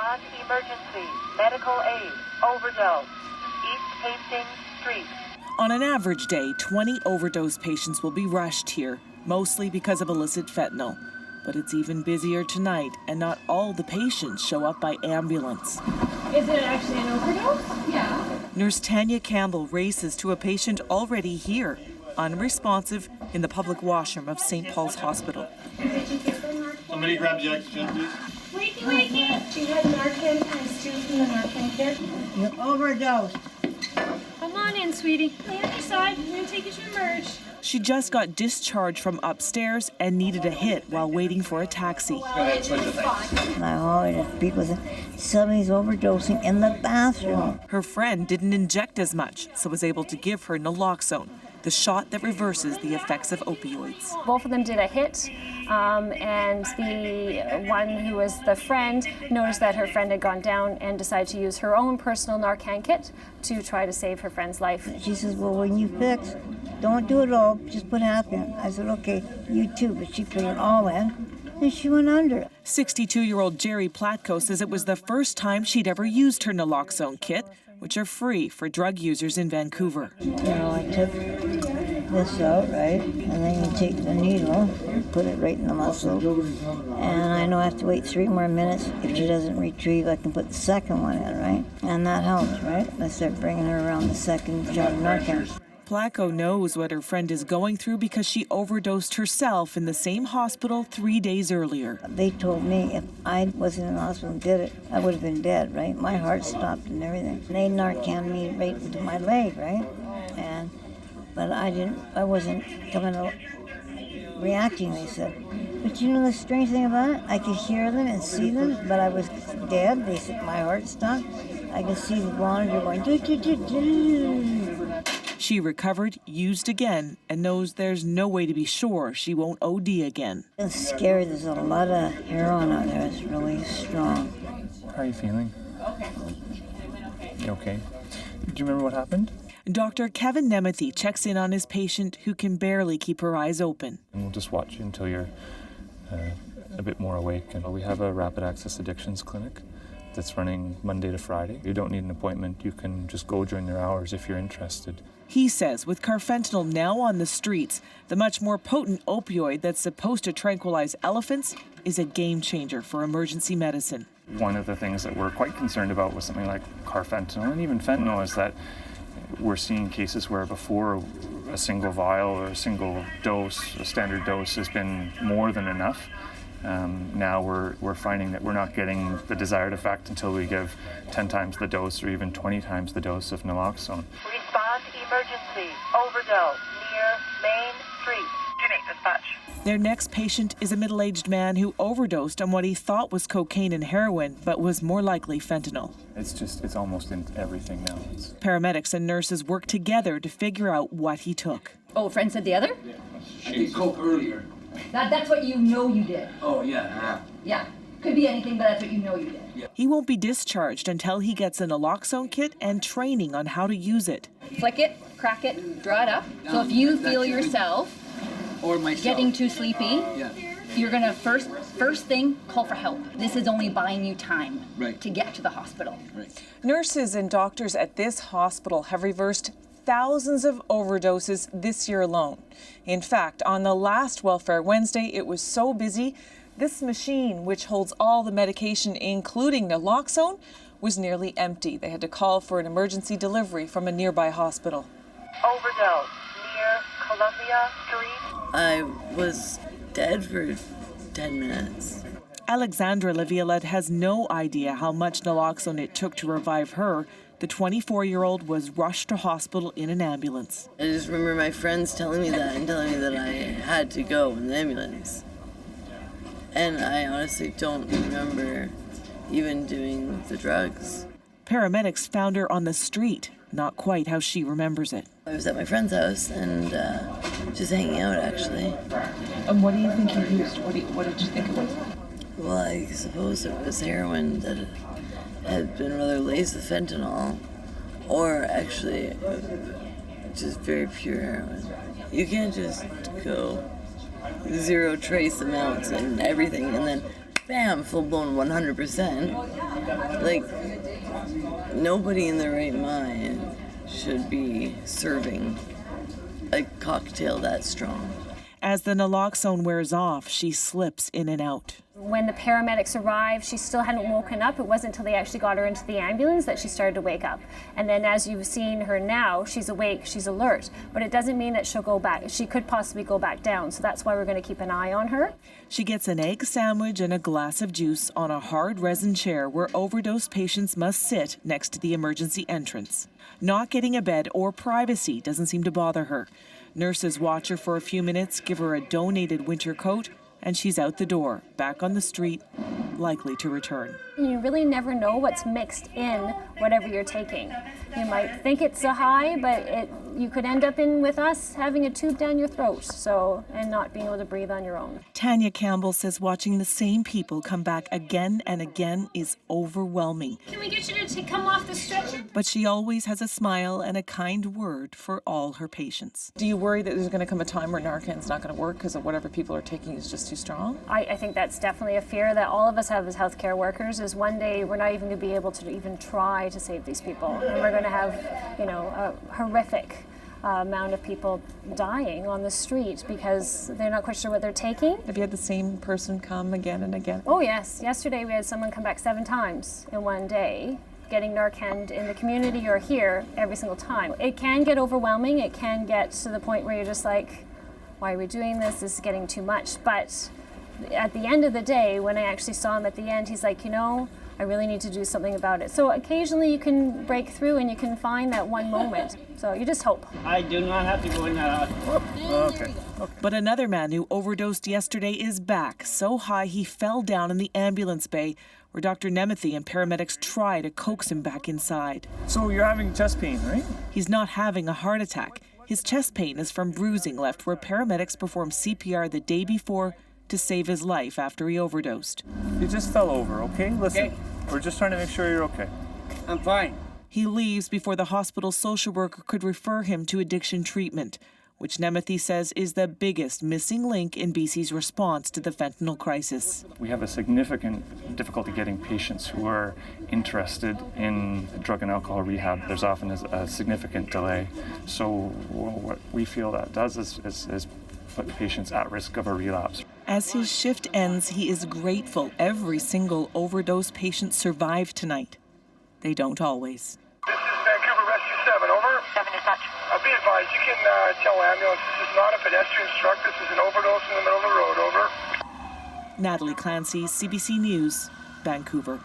Respond emergency. Medical aid. Overdose. East Hastings Street. On an average day, 20 overdose patients will be rushed here, mostly because of illicit fentanyl. But it's even busier tonight, and not all the patients show up by ambulance. Is it actually an overdose? Yeah. Nurse Tanya Campbell races to a patient already here, unresponsive, in the public washroom of St. Paul's Hospital. Somebody grab the oxygen, please. Wakey! She had Narcan times 2 from the Narcan kit. You overdosed. Come on in, sweetie. Lay on your side. I'm going to take you to emerge. She just got discharged from upstairs and needed a hit while waiting for a taxi. I always people say somebody's overdosing in the bathroom. Her friend didn't inject as much, so was able to give her naloxone, the shot that reverses the effects of opioids. Both of them did a hit, and the one who was the friend noticed that her friend had gone down and decided to use her own personal Narcan kit to try to save her friend's life. She says, well, when you fix, don't do it all, just put half in. I said, okay, you too, but she put it all in, and she went under. 62-year-old Jerry Platko says it was the first time she'd ever used her naloxone kit, which are free for drug users in Vancouver. You know, I took this out, right? And then you take the needle, put it right in the muscle. And I know I have to wait 3 more minutes. If she doesn't retrieve, I can put the second one in, right? And that helps, right? I start bringing her around the second shot of Narcan. Placco knows what her friend is going through because she overdosed herself in the same hospital 3 days earlier. They told me if I wasn't in the hospital and did it, I would have been dead, right? My heart stopped and everything. They Narcan me right into my leg, right? But I wasn't reacting, they said. But you know the strange thing about it? I could hear them and see them, but I was dead. They said my heart stopped. I could see the monitor going, do, do, do, do. She recovered, used again, and knows there's no way to be sure she won't OD again. It's scary. There's a lot of heroin out there. It's really strong. How are you feeling? You okay? Do you remember what happened? Dr. Kevin Nemeth checks in on his patient who can barely keep her eyes open. And we'll just watch you until you're a bit more awake. And we have a rapid access addictions clinic that's running Monday to Friday. You don't need an appointment. You can just go during their hours if you're interested. He says with carfentanil now on the streets, the much more potent opioid that's supposed to tranquilize elephants is a game changer for emergency medicine. One of the things that we're quite concerned about with something like carfentanil and even fentanyl is that we're seeing cases where before a single vial or a single dose, a standard dose, has been more than enough. Now we're finding that we're not getting the desired effect until we give 10 times the dose or even 20 times the dose of naloxone. Respond emergency. Overdose. Near Main Street. Unit dispatch. Their next patient is a middle-aged man who overdosed on what he thought was cocaine and heroin, but was more likely fentanyl. It's almost in everything now. Paramedics and nurses work together to figure out what he took. Oh, a friend said the other? I did coke earlier. That's what you know you did. Oh, yeah. Yeah. Could be anything, but that's what you know you did. Yeah. He won't be discharged until he gets a naloxone kit and training on how to use it. Flick it, crack it, draw it up. So if you feel yourself or myself getting too sleepy, yeah, you're gonna first thing, call for help. This is only buying you time to get to the hospital. Right. Nurses and doctors at this hospital have reversed thousands of overdoses this year alone. In fact, on the last Welfare Wednesday, it was so busy, this machine, which holds all the medication, including naloxone, was nearly empty. They had to call for an emergency delivery from a nearby hospital. Overdose. Near Columbia Street. I was dead for 10 minutes. Alexandra Laviolette has no idea how much naloxone it took to revive her. The 24-year-old was rushed to hospital in an ambulance. I just remember my friends telling me that and telling me that I had to go in the ambulance. And I honestly don't remember even doing the drugs. Paramedics found her on the street, not quite how she remembers it. I was at my friend's house and just hanging out, actually. And what do you think you used? What did you think it was? Well, I suppose it was heroin that had been rather laced with fentanyl, or actually just very pure heroin. You can't just go zero trace amounts and everything and then bam, full-blown 100%. Like, nobody in their right mind should be serving a cocktail that strong. As the naloxone wears off, she slips in and out. When the paramedics arrived, she still hadn't woken up. It wasn't until they actually got her into the ambulance that she started to wake up. And then as you've seen her now, she's awake, she's alert. But it doesn't mean that she'll go back. She could possibly go back down. So that's why we're going to keep an eye on her. She gets an egg sandwich and a glass of juice on a hard resin chair where overdose patients must sit next to the emergency entrance. Not getting a bed or privacy doesn't seem to bother her. Nurses watch her for a few minutes, give her a donated winter coat, and she's out the door, back on the street, likely to return. You really never know what's mixed in whatever you're taking. You might think it's a high, but you could end up in with us having a tube down your throat, and not being able to breathe on your own. Tanya Campbell says watching the same people come back again and again is overwhelming. Can we get you to come off the stretcher? But she always has a smile and a kind word for all her patients. Do you worry that there's going to come a time where Narcan's not going to work because of whatever people are taking is just too strong? I think that's definitely a fear that all of us have as healthcare workers, is one day we're not even going to be able to even try to save these people. And we're going to have, a horrific amount of people dying on the street because they're not quite sure what they're taking. Have you had the same person come again and again? Oh yes. Yesterday we had someone come back 7 times in one day, getting Narcan in the community or here every single time. It can get overwhelming. It can get to the point where you're just like, why are we doing this? This is getting too much. But at the end of the day, when I actually saw him at the end, he's like, I really need to do something about it. So occasionally you can break through and you can find that one moment. So you just hope. I do not have to go in that hospital. Okay. But another man who overdosed yesterday is back, so high he fell down in the ambulance bay where Dr. Nemeth and paramedics try to coax him back inside. So you're having chest pain, right? He's not having a heart attack. His chest pain is from bruising left where paramedics performed CPR the day before to save his life after he overdosed. You just fell over, okay? Listen, we're just trying to make sure you're okay. I'm fine. He leaves before the hospital's social worker could refer him to addiction treatment, which Nemeth says is the biggest missing link in BC's response to the fentanyl crisis. We have a significant difficulty getting patients who are interested in drug and alcohol rehab. There's often a significant delay. So what we feel that does is put patients at risk of a relapse. As his shift ends, he is grateful every single overdose patient survived tonight. They don't always. This is Vancouver Rescue 7, over. 7 is touch. Be advised, you can tell ambulance this is not a pedestrian struck, this is an overdose in the middle of the road, over. Natalie Clancy, CBC News, Vancouver.